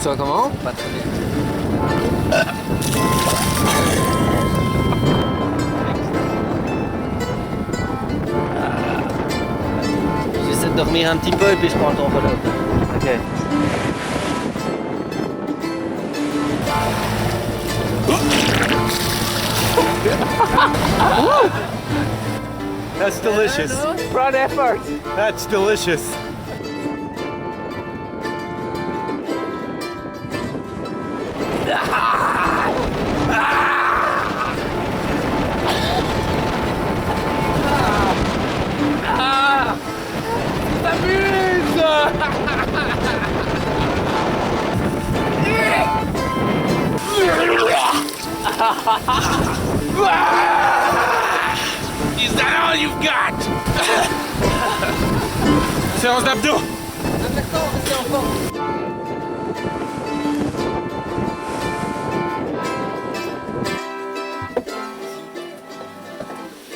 Ça va comment? Pas très bien. J'essaie de dormir un petit peu et puis je prends le temps pour l'autre. Ok. That's delicious. Proud effort. That's delicious. Is that all you've got? Séance d'abdos.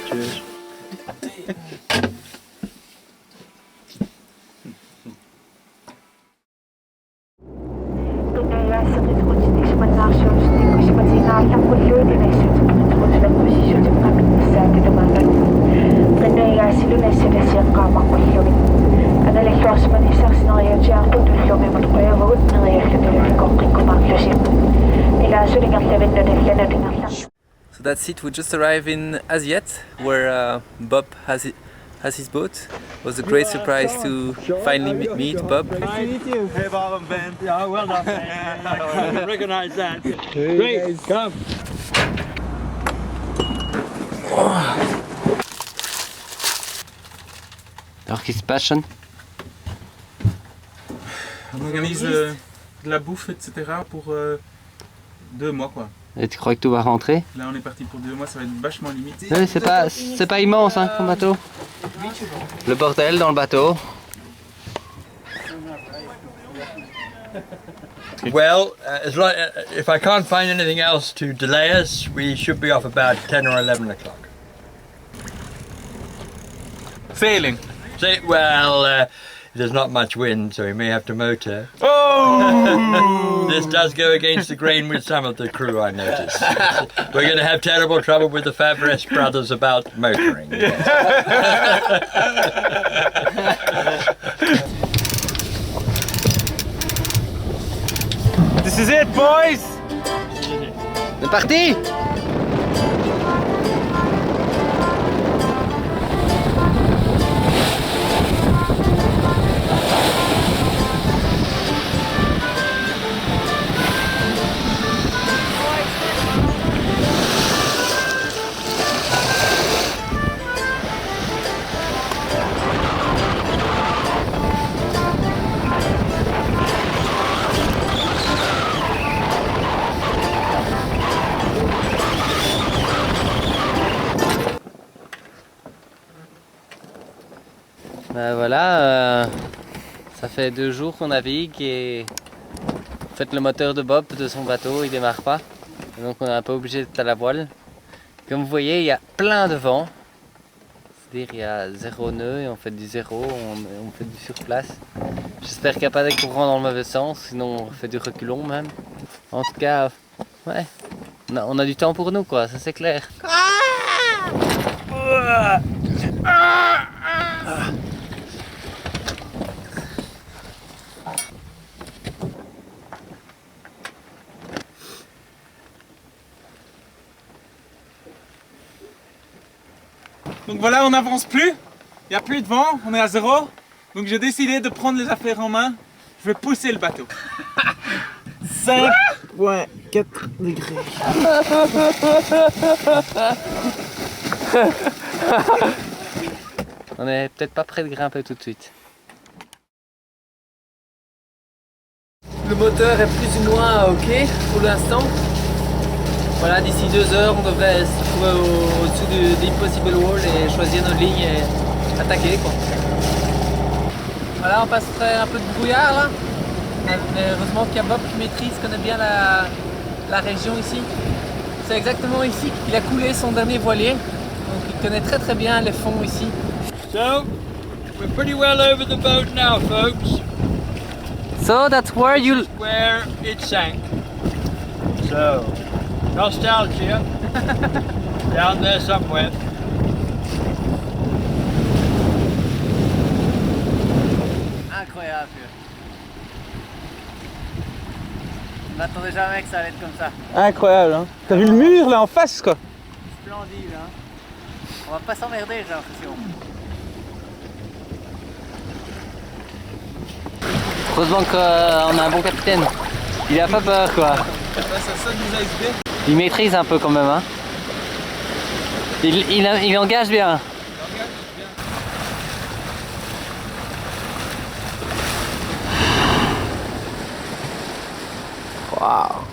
Cheers. So that's it, we just arrived in Aziet, where Bob has his boat. It was a great surprise to finally meet Bob. Nice to meet you. Hey Bob and Ben. Yeah, well done, man. I recognize that. Great, come. Alors qu'est-ce qui se passe, Sean? On organise de la bouffe, etc. pour 2 mois, quoi. Et tu crois que tout va rentrer? Là, on est parti pour 2 mois, ça va être vachement limité. Oui, c'est pas immense, hein, comme bateau. Le bordel dans le bateau. Well, if I can't find anything else to delay us, we should be off about 10 or 11 o'clock. Sailing. There's not much wind, so we may have to motor. Oh! This does go against the grain with some of the crew, I notice. We're going to have terrible trouble with the Fabres brothers about motoring. This is it, boys! C'est parti! Ben voilà, ça fait 2 jours qu'on navigue et en fait le moteur de Bob de son bateau il démarre pas. Et donc on est un peu obligé d'être à la voile. Comme vous voyez il y a plein de vent. C'est-à-dire il y a 0 nœud et on fait du 0, on fait du surplace. J'espère qu'il n'y a pas de courant dans le mauvais sens, sinon on fait du reculon même. En tout cas, ouais, on a du temps pour nous quoi, ça c'est clair. Donc voilà, on n'avance plus. Il n'y a plus de vent, on est à 0. Donc j'ai décidé de prendre les affaires en main. Je vais pousser le bateau. 5,4 degrés. On est peut-être pas prêt de grimper tout de suite. Le moteur est plus ou moins ok pour l'instant. Voilà, d'ici 2 heures, on devrait se trouver au-dessus de l'Impossible Wall et choisir nos lignes et attaquer quoi. Voilà, on passerait un peu de brouillard là. Mais heureusement qu'il y a Bob qui maîtrise, connaît bien la région ici. C'est exactement ici qu'il a coulé son dernier voilier. Donc il connaît très bien les fonds ici. So, we're pretty well over the boat now, folks. So that's where you... Where it sank. So, nostalgia. Down there somewhere. Incroyable. Je m'attendais jamais que ça allait être comme ça. Incroyable, hein. T'as vu le mur là en face, quoi? Splendide, hein. On va pas s'emmerder, j'ai l'impression. Heureusement qu'on a un bon capitaine. Il a pas peur, quoi. Ça sonne des icebergs. Il maîtrise un peu quand même, hein. Il engage bien. Waouh.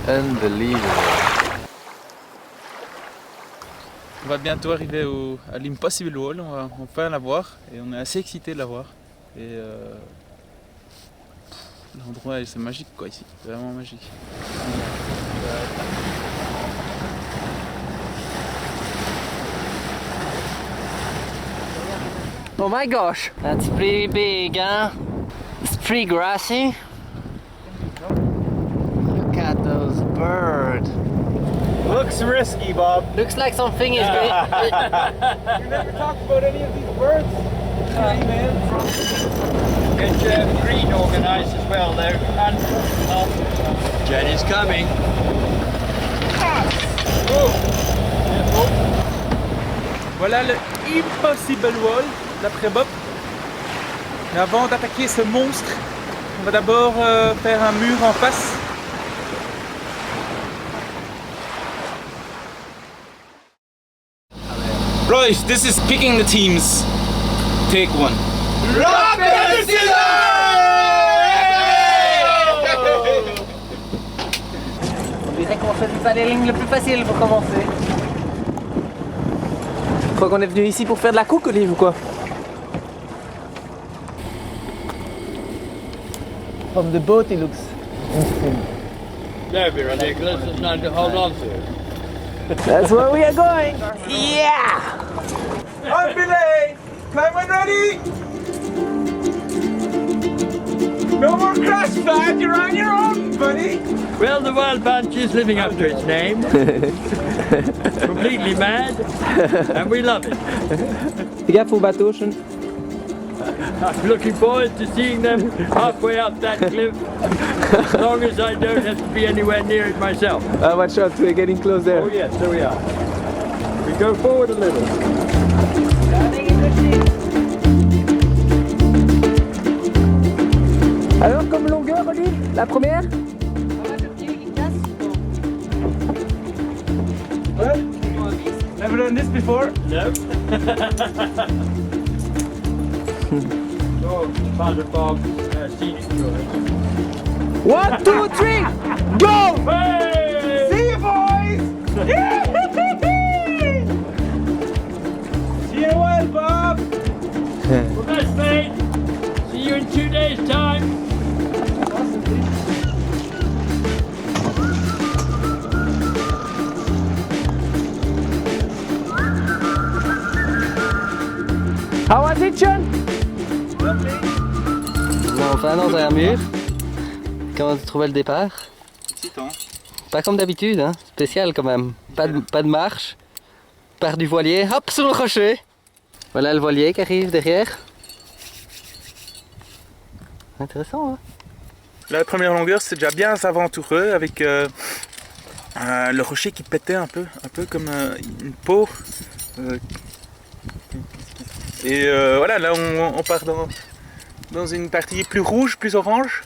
Unbelievable. On va bientôt arriver à l'Impossible Wall, on va enfin la voir et on est assez excité de la voir. Et l'endroit c'est magique quoi ici, c'est vraiment magique. Oh my gosh, that's pretty big, huh? It's pretty grassy. Look at those birds. Looks risky, Bob. Looks like something is going. You never talked about any of these birds? Get green organised as well there. And Jen is coming. Voilà le Impossible Wall d'après Bob. Mais avant d'attaquer ce monstre, on va d'abord faire un mur en face. Royce, this is picking the teams. Take one. Rock, paper, scissors! On dirait qu'on choisit pas les lignes les plus faciles pour commencer. Je crois qu'on est venu ici pour faire de la cook, Olive, ou quoi? From the boat, it looks interesting. There, be ridiculous. It's not to hold on to it. That's where we are going. Yeah! I'm belay! Climb when ready! No more crash pad, you're on your own, buddy! Well, the Wild Bunch is living up to its name. Completely mad, and we love it. Fais gaffe au bateau, Sean. I'm looking forward to seeing them halfway up that cliff, as long as I don't have to be anywhere near it myself. Watch out, we're getting close there. Oh yes, there we are. We go forward a little. Alors, comme longueur, Olive, la première? What? Never done this before? No. Oh, Father Bob's scenic tour. 1, 2, 3, go! Hey! See you, boys! See you in a while, Bob! Well, that's mate. See you in 2 days' time. How was it, Sean? Enfin dans un mur. Comment tu trouvais le départ? Excitant. Pas comme d'habitude, hein? Spécial quand même. Pas de marche. Part du voilier, hop sur le rocher. Voilà le voilier qui arrive derrière. Intéressant, hein? La première longueur, c'est déjà bien aventureux avec le rocher qui pétait un peu comme une peau. Et voilà, là on part dans une partie plus rouge, plus orange.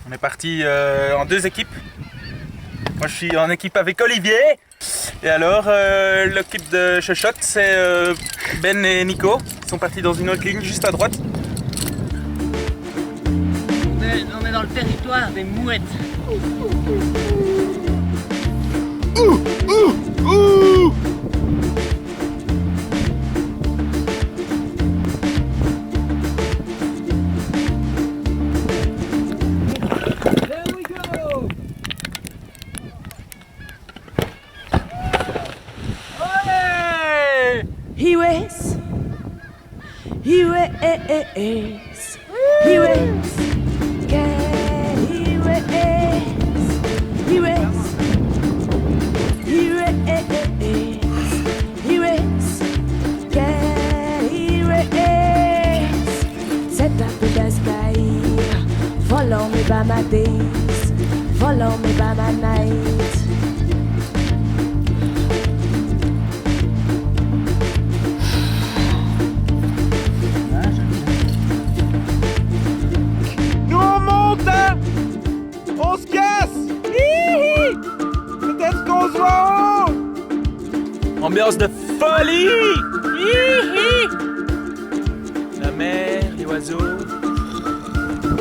On est parti en 2 équipes. Moi je suis en équipe avec Olivier. Et alors l'équipe de Chuchotte, c'est Ben et Nico. Ils sont partis dans une autre ligne juste à droite. On est dans le territoire des mouettes. He waits. He waits. He waits. Can he waits? He waits. He waits. He waits. Can he waits? Set up in the sky. Follow me by my days. Follow me by my night. Nous on monte hein. On se casse. Hihi. Peut-être qu'on se voit en haut. Ambiance de folie. Hihi. La mer, les oiseaux,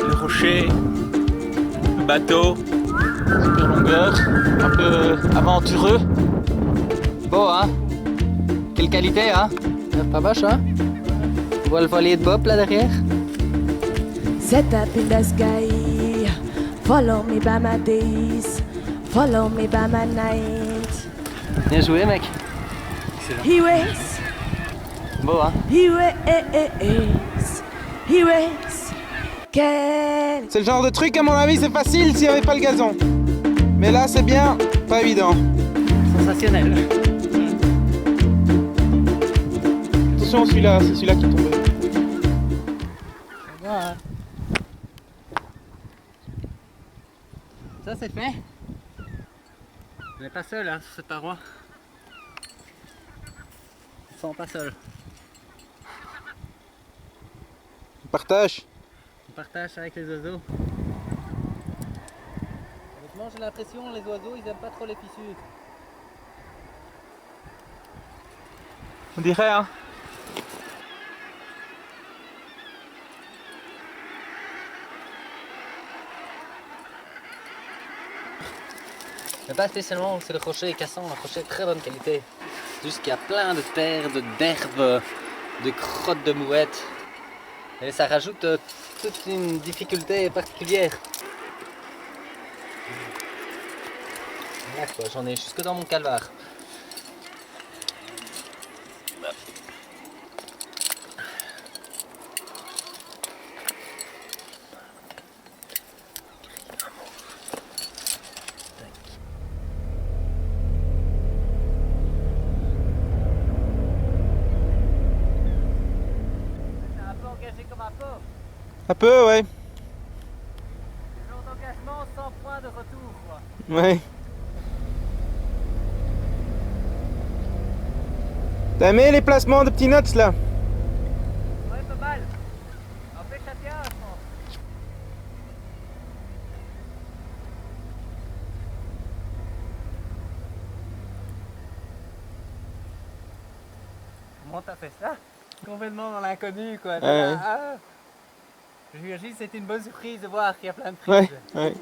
les rochers, le bateau, super longueur, un peu aventureux. Beau, hein? Quelle qualité, hein? Pas moche, hein? Tu vois le voilier de Bob là derrière? Set up in the sky. Follow me by my days. Follow me by my night. Bien joué, mec. He waits. Beau, hein? He waits. He waits. Can. C'est le genre de truc, à mon avis, c'est facile s'il n'y avait pas le gazon. Mais là, c'est bien, pas évident. Sensationnel. Attention, celui-là, c'est celui-là qui est tombé. Ça, c'est fait. On n'est pas seul, hein, sur cette paroi. Ils sont pas seuls. Partage. On partage avec les oiseaux. Honnêtement, j'ai l'impression les oiseaux, ils aiment pas trop les fissures. On dirait hein. Mais pas spécialement, c'est le rocher est cassant, le rocher est de très bonne qualité. Juste qu'il y a plein de terre, d'herbes, de crottes de mouettes. Et ça rajoute toute une difficulté particulière. Là quoi, j'en ai jusque dans mon calvaire. Un peu, ouais. Jour d'engagement sans point de retour quoi. Ouais. T'as aimé les placements de petits nuts là? Ouais, pas mal. En fait, ça tient, je pense. Comment t'as fait ça? Complètement dans l'inconnu quoi. Ouais. Ah. J'imagine que c'était une bonne surprise de voir qu'il y a plein de Ouais, prises. ouais.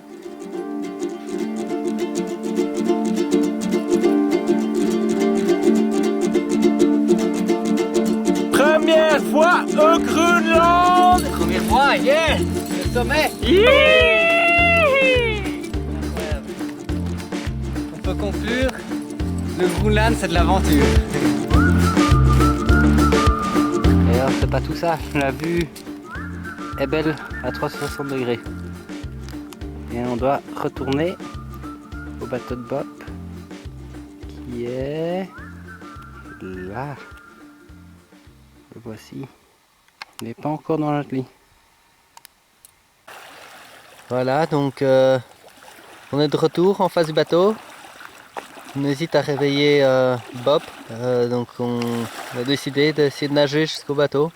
Première fois au Groenland. Première fois, yeah! Le sommet! Incroyable. On peut conclure, le Groenland c'est de l'aventure. D'ailleurs, c'est pas tout ça, la vue est belle à 360 degrés. Et on doit retourner au bateau de Bob qui est là. Le voici. Il n'est pas encore dans notre lit. Voilà, donc on est de retour en face du bateau. On hésite à réveiller Bob. Donc on a décidé d'essayer de nager jusqu'au bateau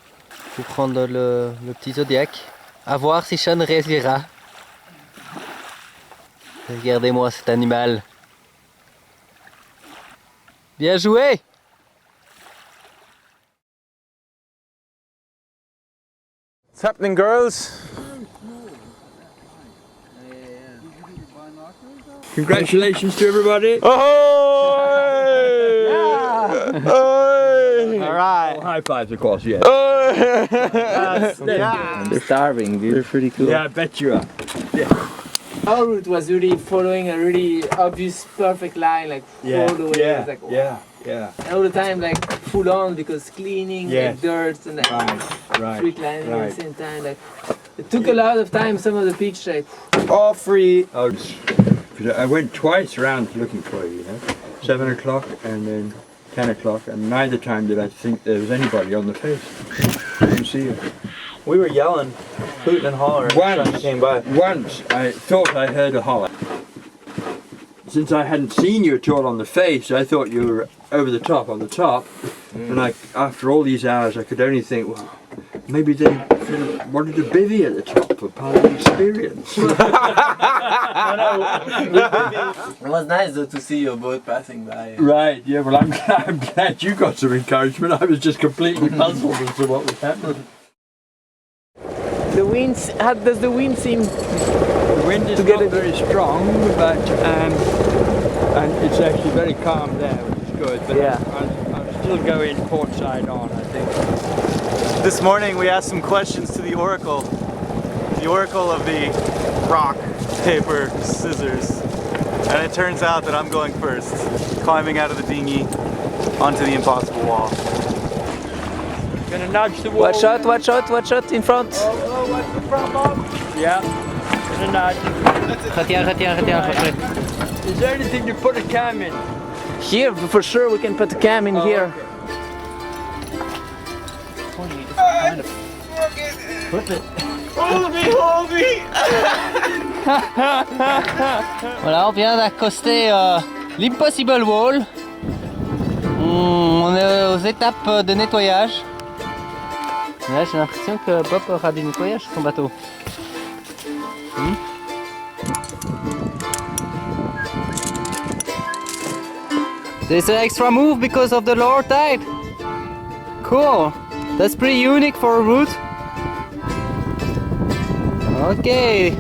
pour prendre le petit Zodiac. À voir si Sean réussira. Regardez-moi cet animal. Bien joué! What's happening, girls? Congratulations to everybody. Alright. High fives, of course, yeah. They're starving, dude. They're pretty cool. Yeah, I bet you are. Our route was really following a really obvious, perfect line, like all the way. It was like, wow. Yeah. all the time like full on because cleaning, Yes. like dirt and like Right. free climbing at right. the same time. Like it took a lot of time. Some of the beach like All free. I went twice around looking for you, you know. 7 o'clock and then 10 o'clock, and neither time did I think there was anybody on the face. Didn't see you. We were yelling, hooting and hollering as you came by. Once I thought I heard a holler. Since I hadn't seen you at all on the face, I thought you were over the top, on the top. And after all these hours, I could only think, well, maybe they wanted to bivvy at the top for part of the experience. it was nice though to see your boat passing by. Right, yeah, well, I'm glad you got some encouragement. I was just completely puzzled as to what was happening. The wind. How does the wind seem? The wind is not very strong, but and it's actually very calm there, which is good. But Yeah. I'll still go in port side on, I think. This morning we asked some questions to the oracle of the rock, paper, scissors, and it turns out that I'm going first, climbing out of the dinghy onto the impossible wall. Gonna nudge the wall. Watch out! Watch out! Watch out in front! Oh, watch the front, Bob. Yeah, gonna nudge. Retiens. Is there anything to put a cam in? Here, for sure, we can put a cam in here. Voilà, on vient d'accoster l'Impossible Wall. On est aux étapes de nettoyage. Là, j'ai l'impression que Bob aura du nettoyage sur son bateau. There's an extra move because of the lower tide. Cool. That's pretty unique for a route. Okay.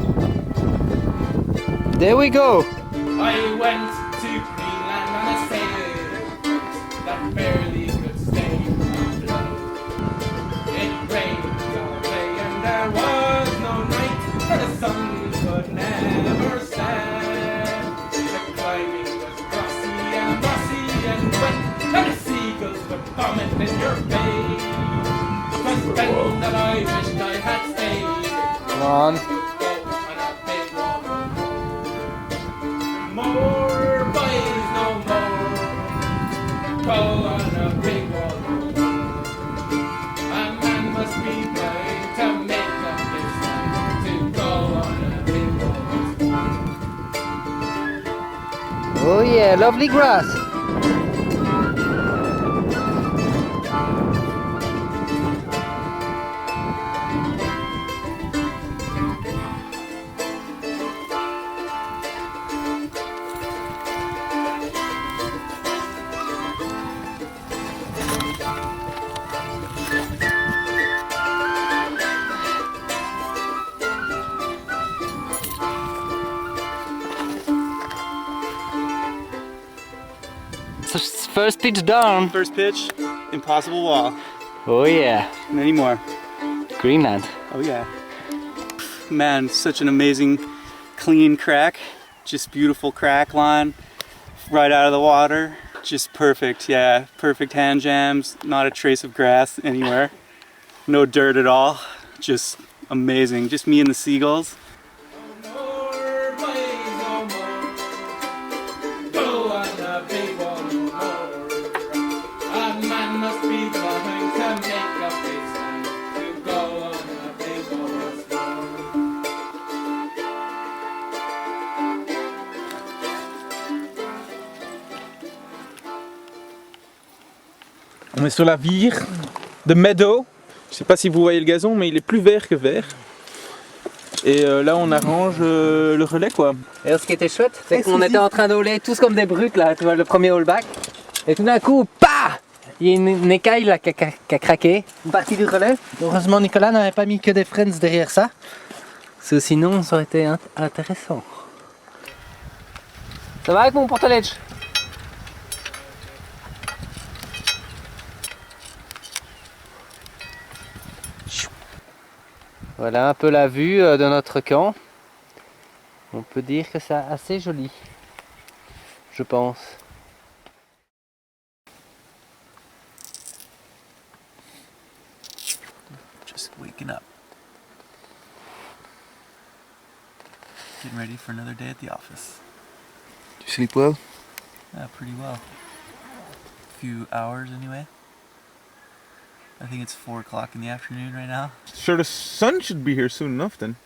There we go. I went to Greenland on a sail that barely could stay afloat. It rained all day and there was no night, for the sun could never set. The climbing was grassy and mossy and wet, and the seagulls would vomit in your face. 'Twas then that I wished I had stayed. Come on. More boys, no more. Go on a big wall. A man must be blind to make up his mind to go on a big wall. Oh yeah, lovely grass. First pitch down. First pitch, impossible wall. Oh yeah, Many more. Greenland. Oh yeah. Man, such an amazing clean crack. Just beautiful crack line right out of the water. Just perfect, yeah. Perfect hand jams, not a trace of grass anywhere. No dirt at all. Just amazing. Just me and the seagulls. More boys, no more. Go on a big wall, no more. A man must be blind to make up his mind to go on a big wall once more. On est sur la vire de Meadow. Je sais pas si vous voyez le gazon, mais il est plus vert que vert. Et là, on arrange le relais, quoi. Et ce qui était chouette, c'est qu'on était en train de hauler tous comme des brutes là, tu vois, le premier haulback. Et tout d'un coup, pa! Il y a une écaille là qui a craqué, une partie du relais. Heureusement, Nicolas n'avait pas mis que des friends derrière ça. Parce que sinon, ça aurait été intéressant. Ça va avec mon portaledge? Voilà un peu la vue de notre camp. On peut dire que c'est assez joli, je pense. waking up. Getting ready for another day at the office. You sleep well? Yeah, pretty well. A few hours anyway. I think it's 4 o'clock in the afternoon right now. Sure, the sun should be here soon enough then.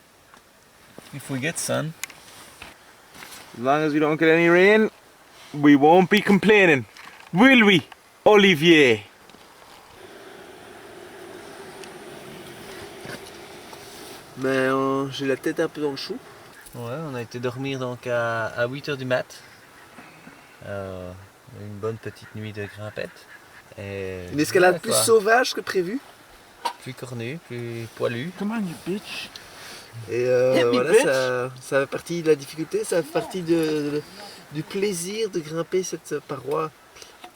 If we get sun. As long as we don't get any rain, we won't be complaining. Will we, Olivier? Ben, j'ai la tête un peu dans le chou. Ouais, on a été dormir donc à 8h du mat. Une bonne petite nuit de grimpette. Et Une escalade ouais, plus quoi. sauvage que prévu. Plus cornu, plus poilu. Come on, you bitch. Et voilà, ça fait partie de la difficulté, ça fait partie du plaisir de grimper cette paroi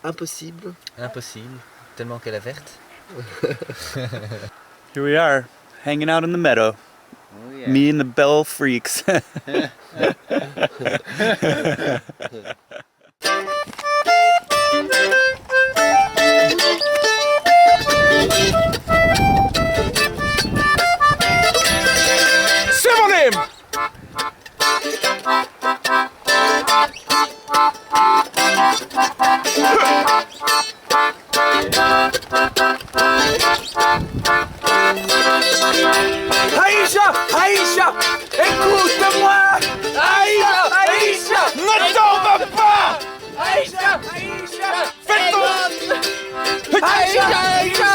impossible. Impossible, tellement qu'elle est verte. Here we are, hanging out in the meadow. Oh, yeah. Me and the Bell Freaks. Say my name! Aïcha! Aïcha! Écoute-moi! Aïcha! Aïcha! Ne t'en vas pas! Aïcha! Aïcha! Fais ton... Aïcha! Aïcha!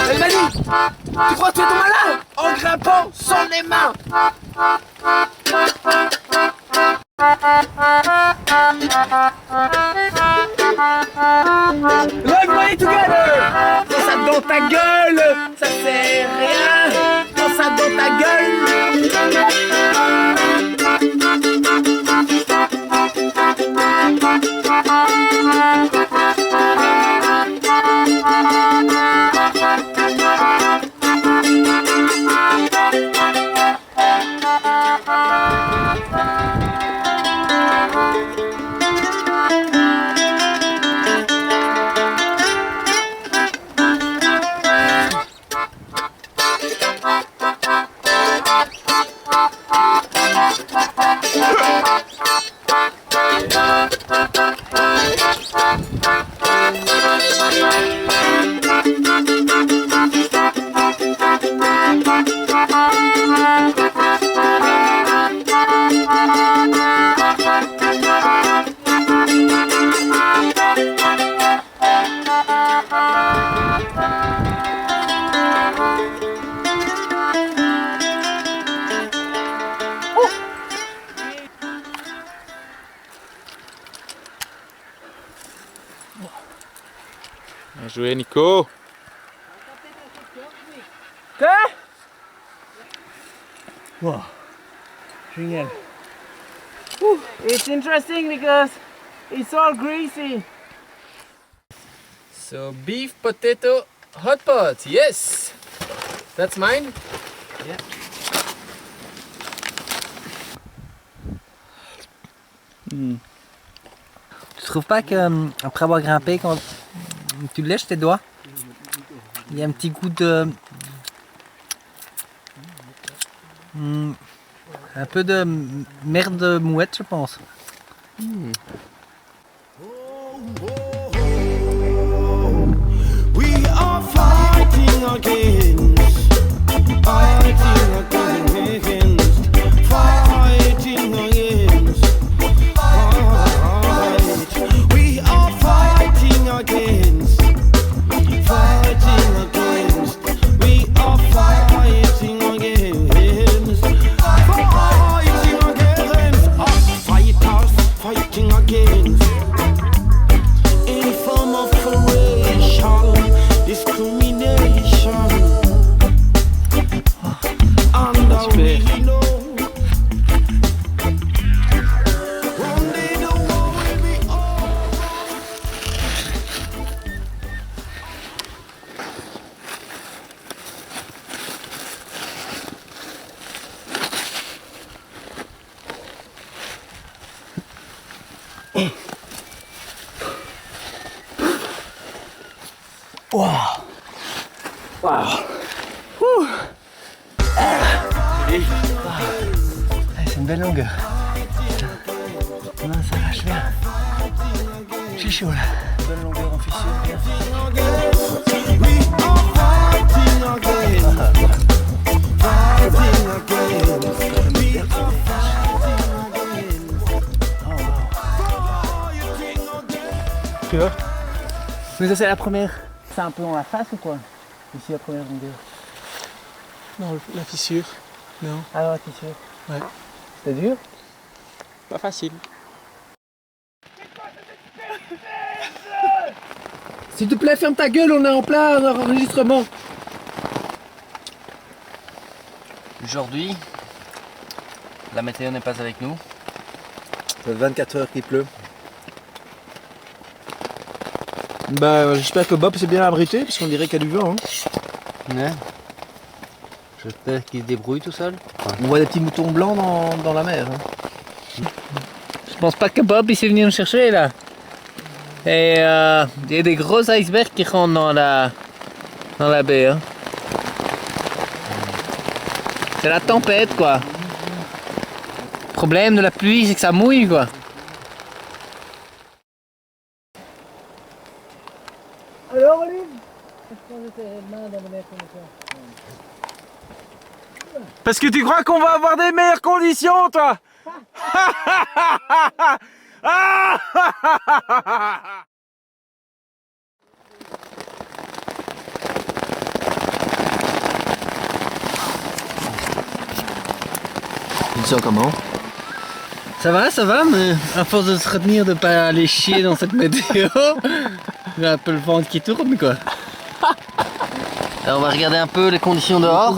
Elle m'a dit, tu crois tuer ton malin en grimpant sans les mains. Everybody together. Prends ça dans ta gueule, ça sert à rien. Prends ça dans ta gueule. Bien joué, Nico. Wow. Génial. It's interesting because it's all greasy. So beef potato hot pot, yes. That's mine. Yeah. Tu trouves pas que après avoir grimpé, quand tu lèches tes doigts, il y a un petit goût de... un peu de merde de mouette, je pense. We are fighting against, fighting against, fighting against, fight. We are fighting against, fighting against, we are fighting against, fighting against, us fighters fighting against any form of racial discrimination. And we know one day the war will be over. Wow. Waouh. Ouh. C'est une belle longueur. Non, ça lâche bien. Je suis chaud là. Bonne longueur en fissure. Tu vois? Mais ça c'est la première. C'est un peu dans la face ou quoi? Ici la première longueur. Non, la fissure. Non. Ah non, la fissure. Ouais. C'était dur? Pas facile. S'il te plaît, ferme ta gueule, on est en plein enregistrement. Aujourd'hui, la météo n'est pas avec nous. Ça fait 24 heures qu'il pleut. Bah, j'espère que Bob s'est bien abrité, parce qu'on dirait qu'il y a du vent. Hein. Ouais. J'espère qu'il se débrouille tout seul. On voit des petits moutons blancs dans la mer. Hein. Je pense pas que Bob il s'est venu nous chercher là. Et il y a des gros icebergs qui rentrent dans la baie. Hein. C'est la tempête quoi. Le problème de la pluie c'est que ça mouille quoi. Alors Olive, est-ce que tes mains dans les meilleures conditions? Parce que tu crois qu'on va avoir des meilleures conditions, toi? Tu te sens comment? Ça va, mais à force de se retenir de pas aller chier dans cette météo, j'ai un peu le ventre qui tourne quoi. Alors on va regarder un peu les conditions dehors.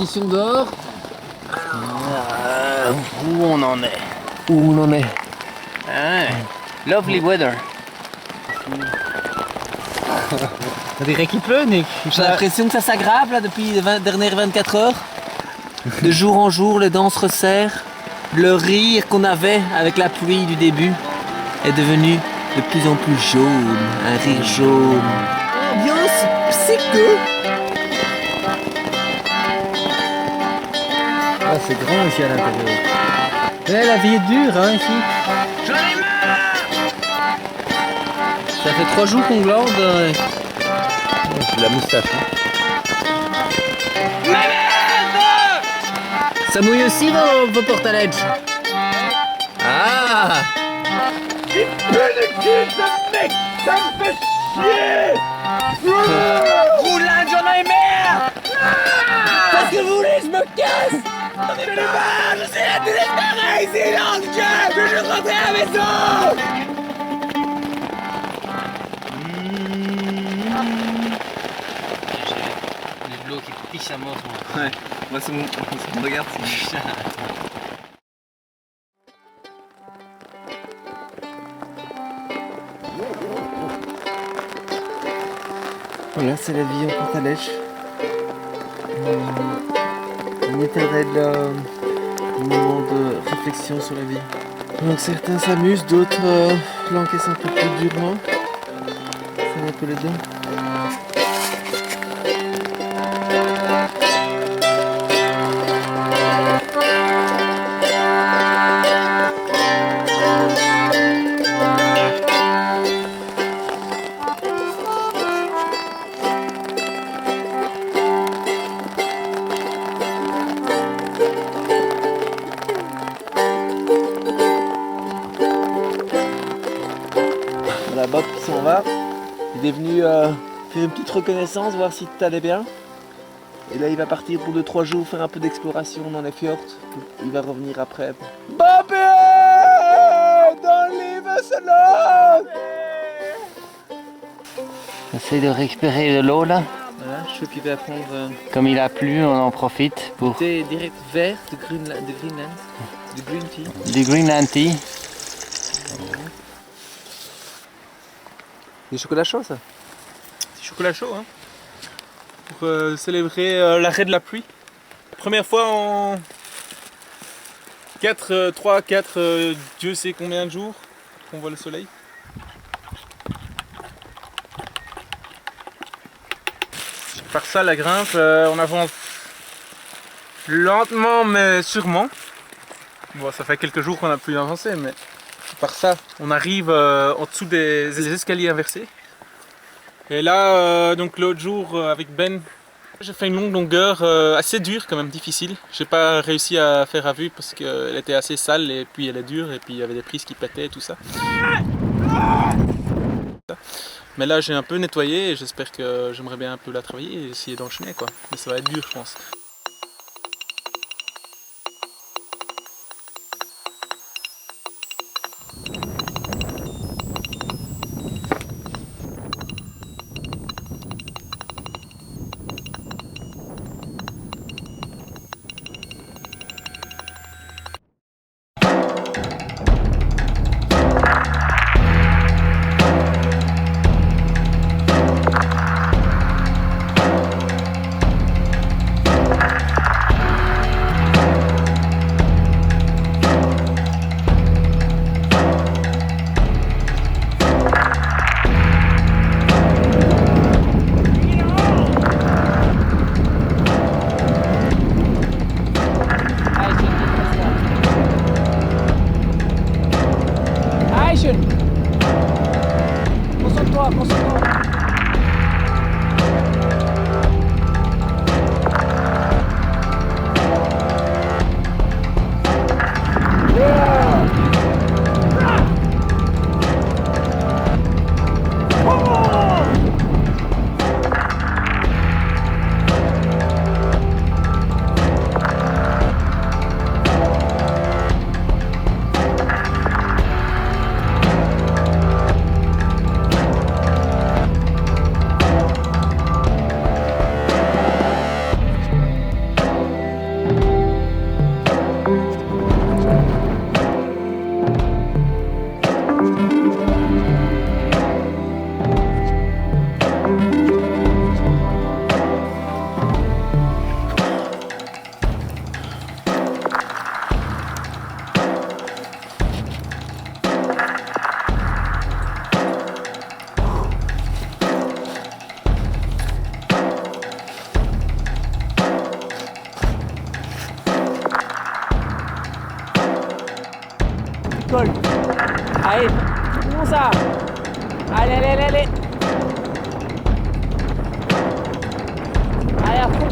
Où on en est? Où on en est? Ah, lovely weather. On dirait qu'il pleut, Nick. J'ai l'impression que ça s'aggrave là depuis les dernières 24 heures. De jour en jour, les dents se resserrent. Le rire qu'on avait avec la pluie du début est devenu de plus en plus jaune. Un rire jaune. Ambiance, c'est que... Ah, c'est grand ici à l'intérieur. Ouais, la vie est dure hein, ici. J'en ai marre. Ça fait 3 jours qu'on glande. C'est de la moustache. Hein. Ça mouille aussi vos porte-à-ledge. Ah. Roulin, j'en ai marre. Qu'est-ce que vous voulez, je me casse. J'en ai marre, je sais la désespérer, c'est l'ange, je veux rentrer à la maison. Les de l'eau qui pisse à mort. Ouais, moi c'est mon regarde. Voilà, c'est la vie en porte-à-lèche. Un éternel moment de réflexion sur la vie. Donc certains s'amusent, d'autres l'encaissent un peu plus durement. C'est un peu les deux. Voilà, Bob qui s'en va. Il est venu faire une petite reconnaissance, voir si tu allais bien. Et là, il va partir pour 2-3 jours faire un peu d'exploration dans les fjords. Il va revenir après. Bobby! Don't leave us alone! J'essaie de récupérer de l'eau là. Voilà, je suis va prendre Comme il a plu, on en profite pour thé direct vert de Greenland, du green tea. du Greenland tea. Du chocolat chaud, ça? Petit chocolat chaud, hein. Pour célébrer l'arrêt de la pluie. Première fois en 3, 4, Dieu sait combien de jours qu'on voit le soleil. Par ça, la grimpe, on avance lentement mais sûrement. Bon, ça fait quelques jours qu'on n'a plus avancé, mais par ça, on arrive en dessous des escaliers inversés. Et là, donc l'autre jour avec Ben, j'ai fait une longue longueur assez dure, quand même difficile. J'ai pas réussi à faire à vue parce qu'elle était assez sale et puis elle est dure et puis il y avait des prises qui pétaient et tout ça. Mais là j'ai un peu nettoyé et j'espère que j'aimerais bien un peu la travailler et essayer d'enchaîner quoi. Mais ça va être dur je pense. Concentre-toi, concentre-toi. Allez, comment ça? Allez, allez, allez, allez. Allez, à fond.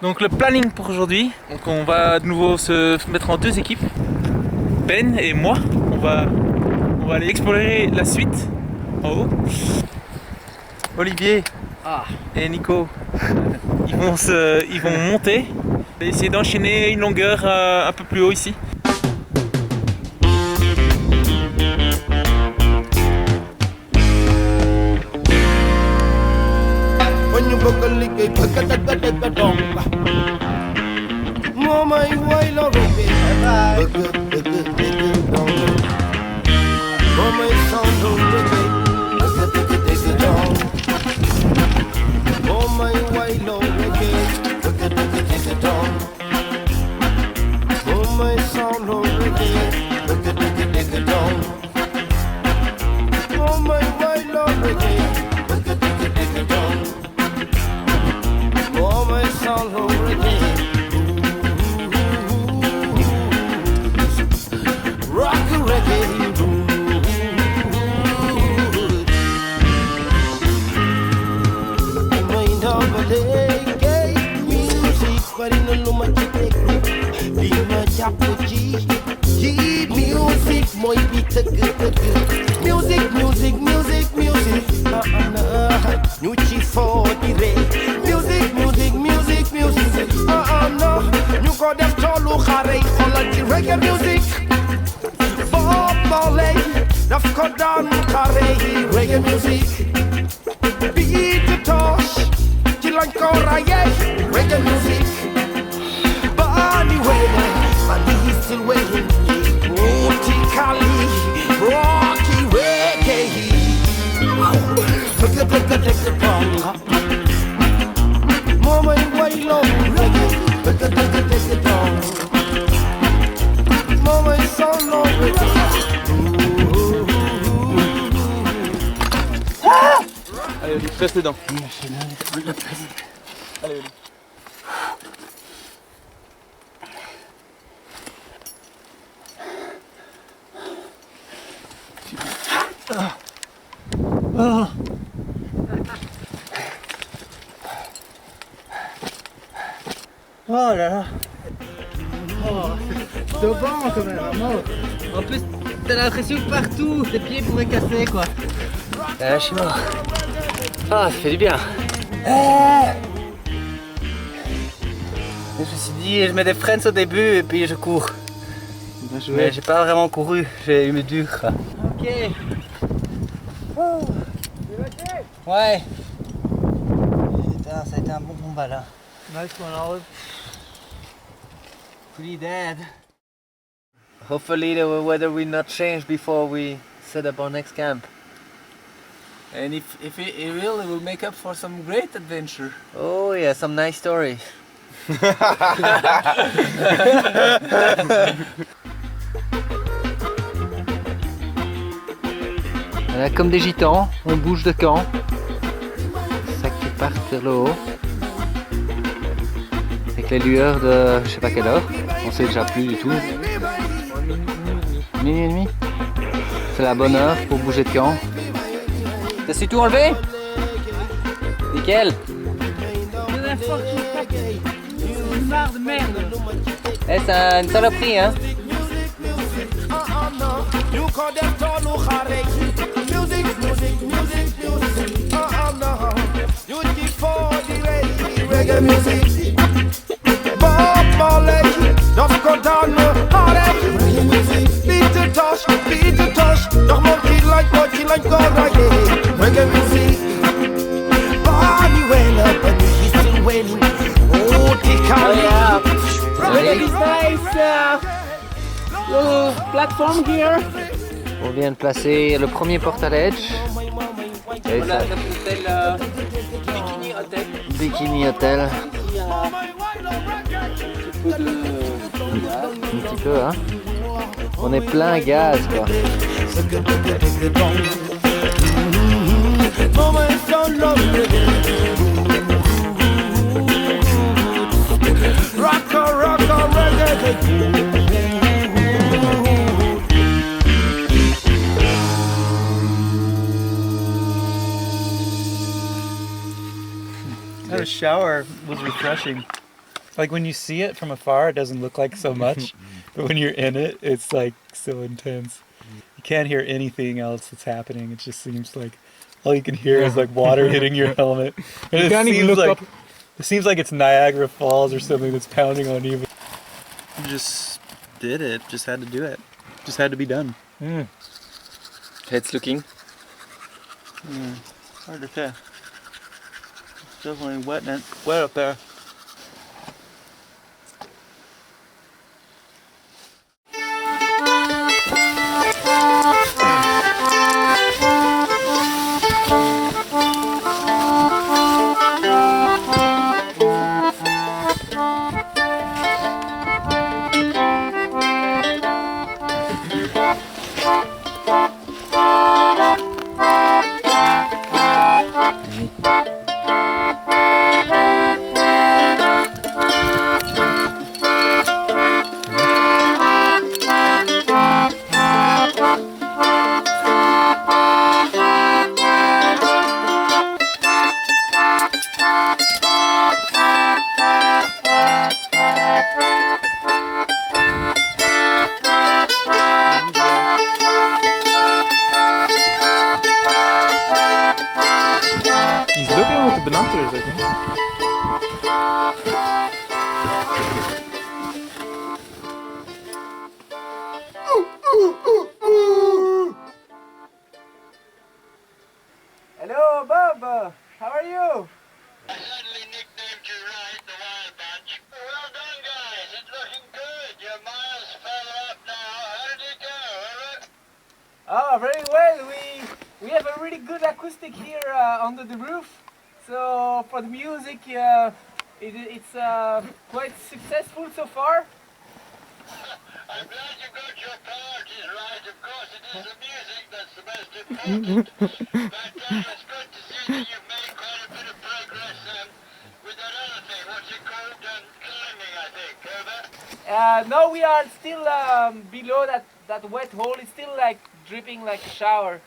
Donc le planning pour aujourd'hui, donc on va de nouveau se mettre en deux équipes. Ben et moi, on va aller explorer la suite en haut. Olivier et Nico, ils vont monter et essayer d'enchaîner une longueur un peu plus haut ici. Reggae music, beat the touch, till ancora reggae music. But anyway, my knees still waiting. Musically, rocky reggae. Look at the Allez, Oli, reste dedans. Allez, Oli. Oh là là. C'est bon quand même, à mort. En plus, t'as l'impression que partout, tes pieds pourraient casser quoi. Ah, je suis mort. Ah, ça fait du bien. Je me suis dit, je mets des freins au début et puis je cours. Mais j'ai pas vraiment couru, j'ai eu dur. Ok. Ouais. Putain, ça a été un bon combat là. Nice one, Olive. Pretty dead. Hopefully the weather will not change before we set up our next camp. And if it will make up for some great adventure. Oh yeah, some nice stories. Voilà, comme des gitans, on bouge de camp. Ça qui part vers le haut. Avec les lueurs de je sais pas quelle heure. On sait déjà plus du tout. Minuit et demi. C'est la bonne heure pour bouger de camp. T'as su tout enlever? Nickel. Marre de merde. Eh, c'est une saloperie, hein? Reggae music, Bob Marley, don't go down the heartache. Beat the touch, nog monkey like go reggae music. Bonnie went up and he's still waiting. Oh, the car. Ready? Nice. Little platform here. On vient de placer le premier portaledge. Et Voilà, ça- notre hôtel Bikini Hotel. Bikini Hotel. Un petit peu, hein. On est plein gaz, quoi. The shower was refreshing. Like when you see it from afar, it doesn't look like so much, but when you're in it, it's like so intense. You can't hear anything else that's happening. It just seems like all you can hear is like water hitting your helmet. And You can't even look up. It seems like it's Niagara Falls or something that's pounding on you. You just did it. Just had to do it. Just had to be done. Head's looking. Hard to tell. It's definitely wet up there. He's looking with the binoculars, I think. Hello, Bob. How are you? Oh, very well. We have a really good acoustic here under the roof. So for the music, it's quite successful so far. I'm glad you got your priorities right. Of course, it is the music that's the most important. But it's good to see that you've No, we are still below that wet hole. It's still like dripping like a shower.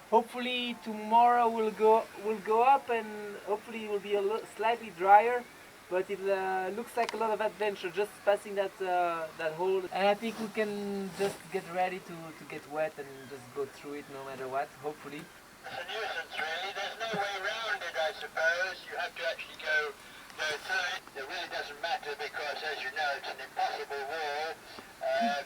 Hopefully tomorrow we'll go up and hopefully it will be slightly drier. But it looks like a lot of adventure just passing that hole. And I think we can just get ready to get wet and just go through it no matter what, hopefully. It's a nuisance really, there's no way around it I suppose. You have to actually go through it. It really doesn't matter because as you know it's an impossible wall and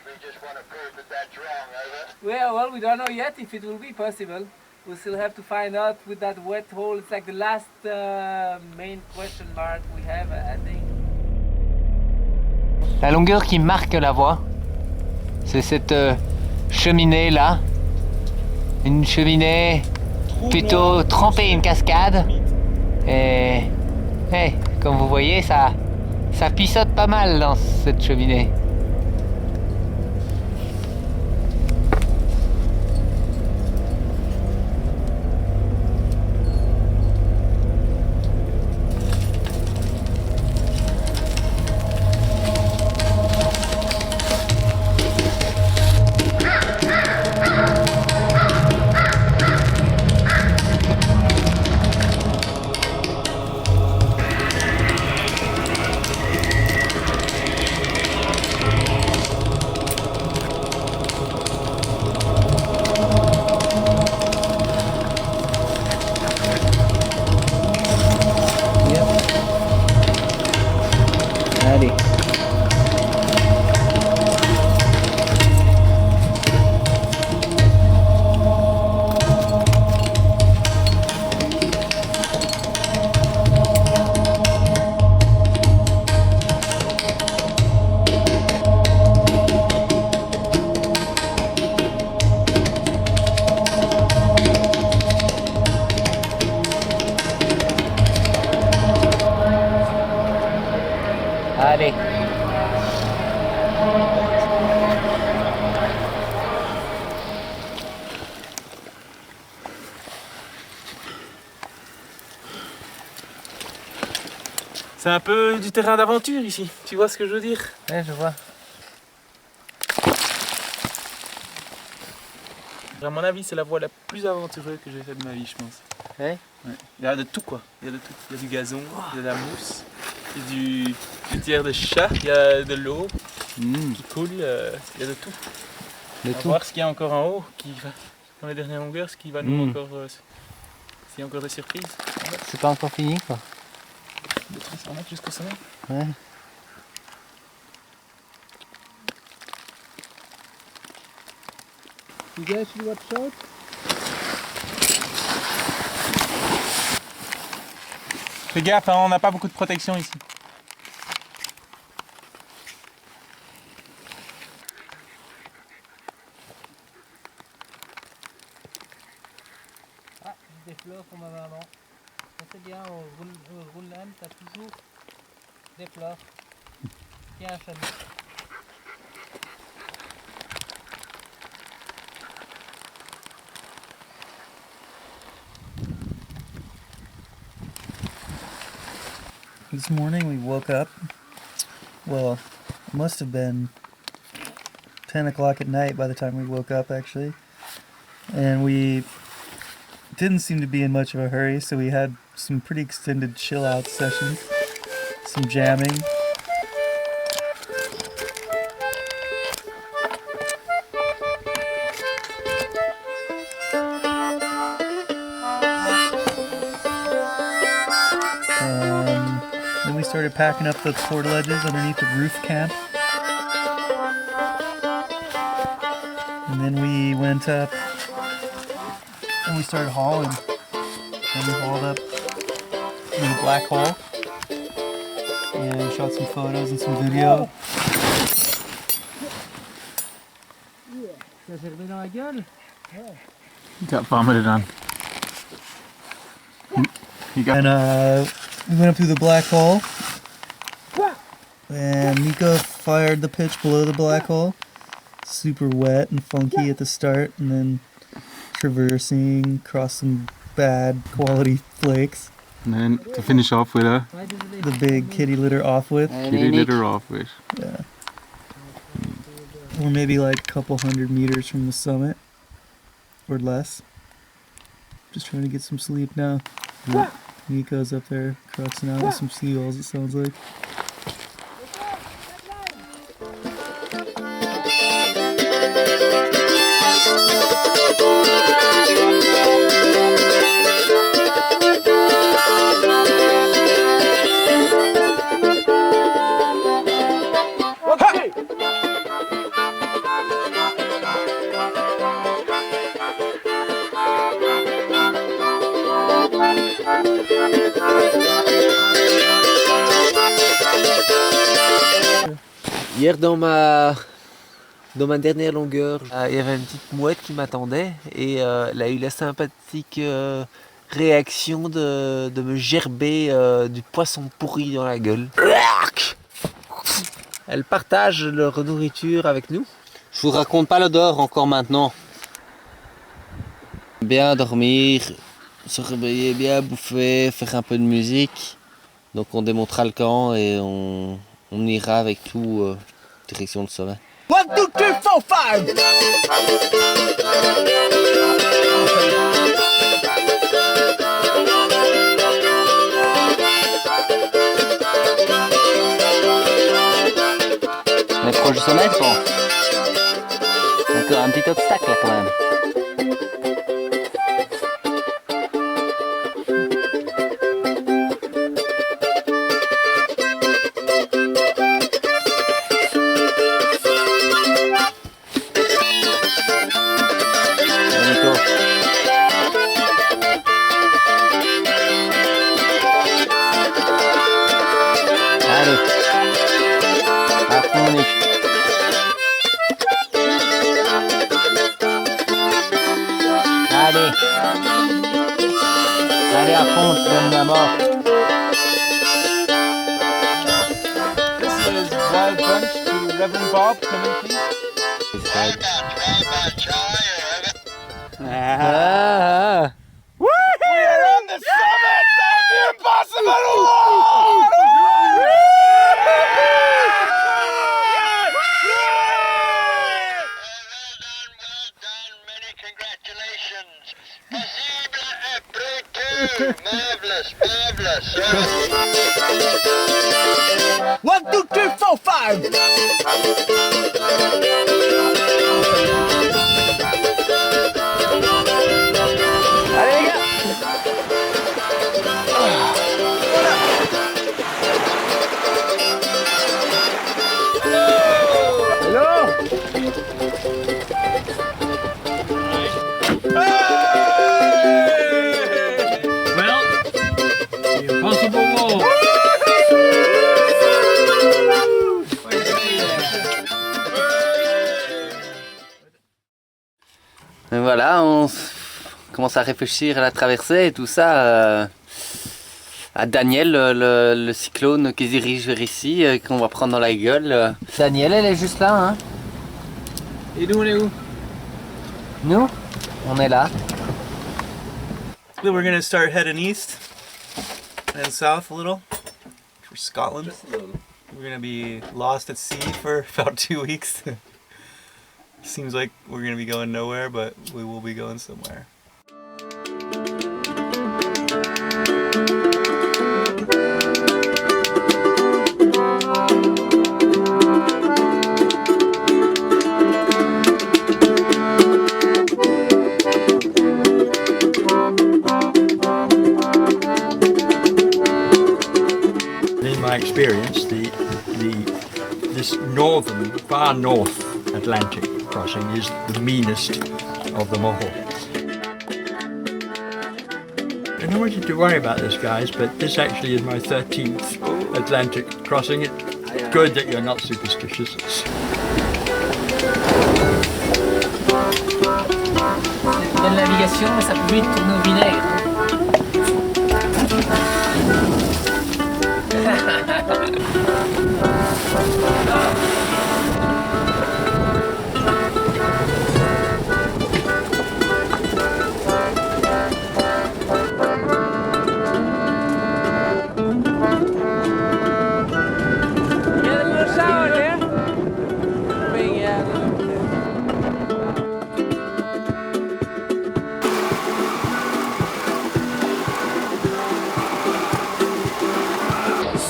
we just want to prove that that's wrong, over. Well, we don't know yet if it will be possible. We still have to find out with that wet hole. It's like the last main question mark we have, I think. La longueur qui marque la voie, c'est cette cheminée là. Une cheminée plutôt trempée, une cascade. Et comme vous voyez, ça pissote pas mal dans cette cheminée. Allez. Allez. C'est un peu du terrain d'aventure ici, tu vois ce que je veux dire? Ouais, je vois. À mon avis, c'est la voie la plus aventureuse que j'ai faite de ma vie, je pense. Ouais? Ouais. Il y a de tout quoi, il y a de tout. Il y a du gazon, il y a de la mousse, il y a du tiers de chat, il y a de l'eau qui coule, il y a de tout. On va voir ce qu'il y a encore en haut, dans les dernières longueurs, ce qui va nous encore... s'il y a encore des surprises. C'est pas encore fini quoi. Des trucs à remettre jusqu'au sommet. Ouais. You guys should watch out. Fais gaffe, hein, on n'a pas beaucoup de protection ici. Ah, des fleurs pour ma maman. Ça c'est bien, au roulant, t'as toujours des fleurs. Tiens, un chameau. This morning we woke up, well, it must have been 10 o'clock at night by the time we woke up actually, and we didn't seem to be in much of a hurry, so we had some pretty extended chill out sessions, some jamming. Then we started packing up the portaledges underneath the roof camp. And then we went up and we started hauling. And we hauled up in the black hole and shot some photos and some video. Ça s'est remis dans la gueule? Got vomited on. And we went up through the black hole. And Nico fired the pitch below the black hole. Super wet and funky at the start, and then traversing across some bad quality flakes. And then to finish off with a the big kitty litter off with. kitty litter off with. Yeah. We're maybe like a couple 100 meters from the summit, or less. Just trying to get some sleep now. Yeah. Nico's up there cruxing out with some seagulls, it sounds like. Hier dans ma dernière longueur, il y avait une petite mouette qui m'attendait et elle a eu la sympathique réaction de me gerber du poisson pourri dans la gueule. Elle partage leur nourriture avec nous. Je vous raconte pas l'odeur encore maintenant. Bien dormir, se réveiller, bien bouffer, faire un peu de musique. Donc on démontera le camp et on ira avec tout direction le sommet. 1, 2, 3, 4, 5. On est proche du sommet, je pense. Encore un petit obstacle là quand même. Allez à fond, donne la mort. This is Wild Bunch to Reverend Bob. Come in, please. Ah. We are on the summit of the impossible wall! Marvelous, marvelous. 1, 2, 3, 4, 5. Allez les gars. Et voilà, on commence à réfléchir à la traversée et tout ça. À Daniel, le cyclone qui se dirige vers ici, qu'on va prendre dans la gueule. Daniel, elle est juste là, hein. Et nous, on est où? Nous, on est là. We're going to start heading east and south a little for Scotland. Just a little. We're going to be lost at sea for about 2 weeks. Seems like we're going to be going nowhere, but we will be going somewhere. In my experience, this northern, far north Atlantic crossing is the meanest of them all. I don't want you to worry about this, guys, but this actually is my 13th Atlantic crossing. It's good that you're not superstitious. Belle navigation, mais ça peut vite tourner au vinaigre.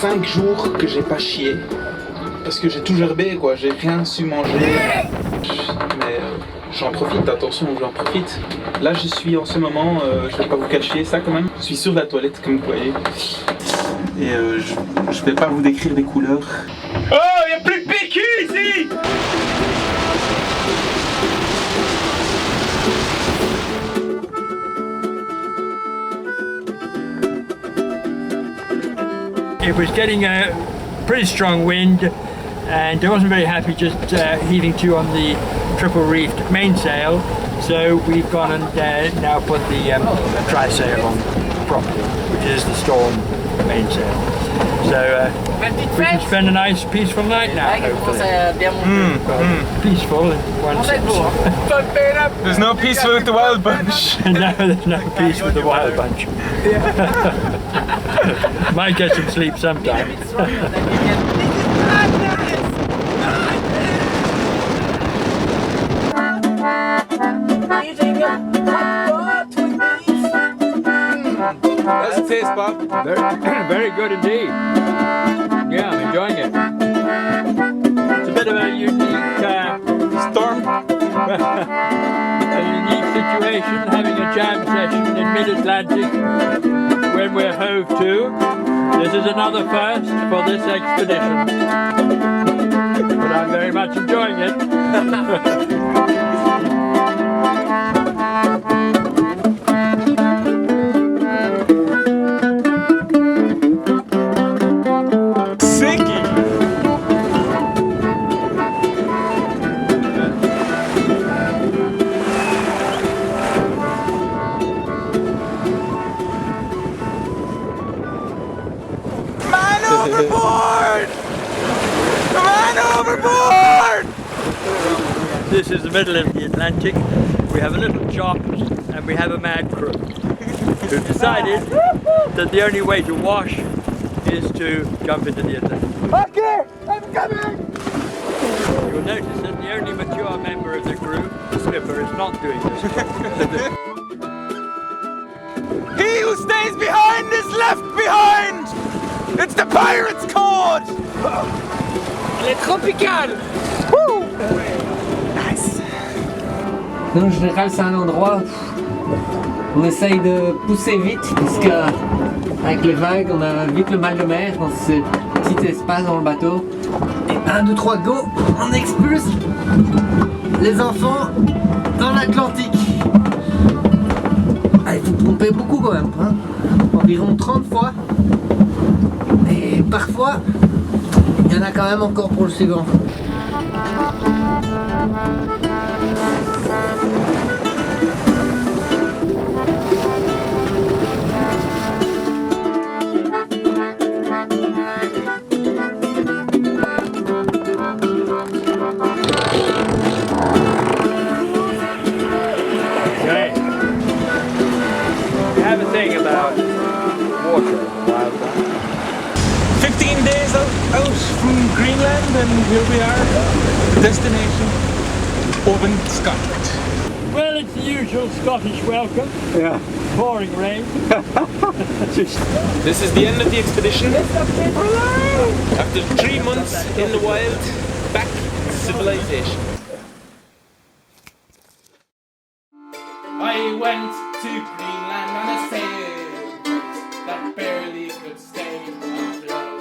5 jours que j'ai pas chié. Parce que j'ai tout gerbé quoi, j'ai rien su manger. Mais j'en profite, attention, j'en profite. Là je suis en ce moment, je vais pas vous cacher ça quand même. Je suis sur la toilette comme vous voyez. Et je vais pas vous décrire les couleurs. Oh, il y a plus de PQ ici! It was getting a pretty strong wind and I wasn't very happy just heaving to on the triple reefed mainsail, so we've gone and now put the trysail on properly, which is the storm mainsail. So we can spend a nice peaceful night now, hopefully. Peaceful in one sense. There's no peace with the Wild Bunch. No, there's no peace with the Wild Bunch. Might get some sleep sometime. How's it taste, Bob? Very good indeed. Yeah, I'm enjoying it. It's a bit of a unique storm. A unique situation, having a jam session in mid-Atlantic when we're hove to. This is another first for this expedition. But I'm very much enjoying it. Overboard! Man overboard! This is the middle of the Atlantic. We have a little chop and we have a mad crew who've decided that the only way to wash is to jump into the Atlantic. Okay, I'm coming! You'll notice that the only mature member of the crew, the skipper, is not doing this. He who stays behind is left behind! It's the pirate's code! Les tropicales! Woo! Nice! Non, en général, c'est un endroit où on essaye de pousser vite, parce que avec les vagues, on a vite le mal de mer dans ce petit espace dans le bateau. Et 1, 2, 3, go! On expulse les enfants dans l'Atlantique. Ah, il faut pomper beaucoup quand même, hein? Environ 30 fois. Et parfois, il y en a quand même encore pour le suivant. Okay. You have a thing about water. 15 days out from Greenland and here we are, destination Oban, Scotland. Well, it's the usual Scottish welcome. Yeah. Pouring rain. This is the end of the expedition. After 3 months in the wild, back to civilization. I went to Greenland on a sailboat that barely could stay afloat.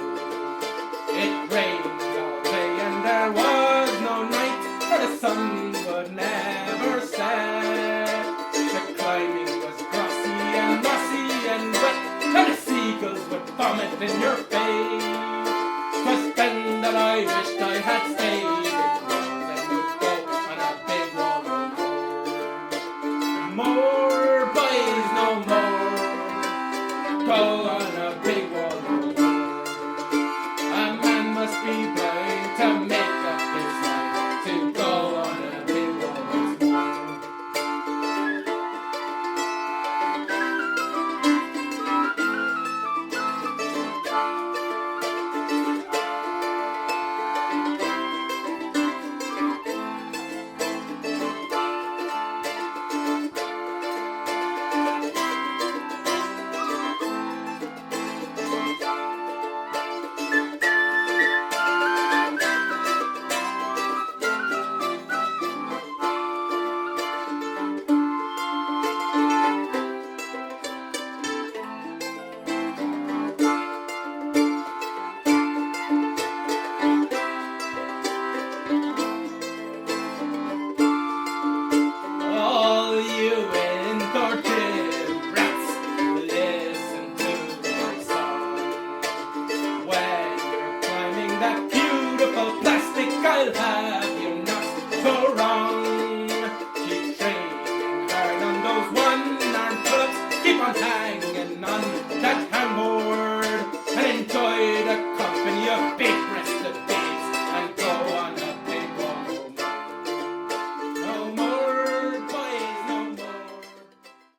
It rained all day and there was no night, for the sun would never set. The climbing was grassy and mossy and wet, and the seagulls would vomit in your face. 'Twas then that I wished I had stayed.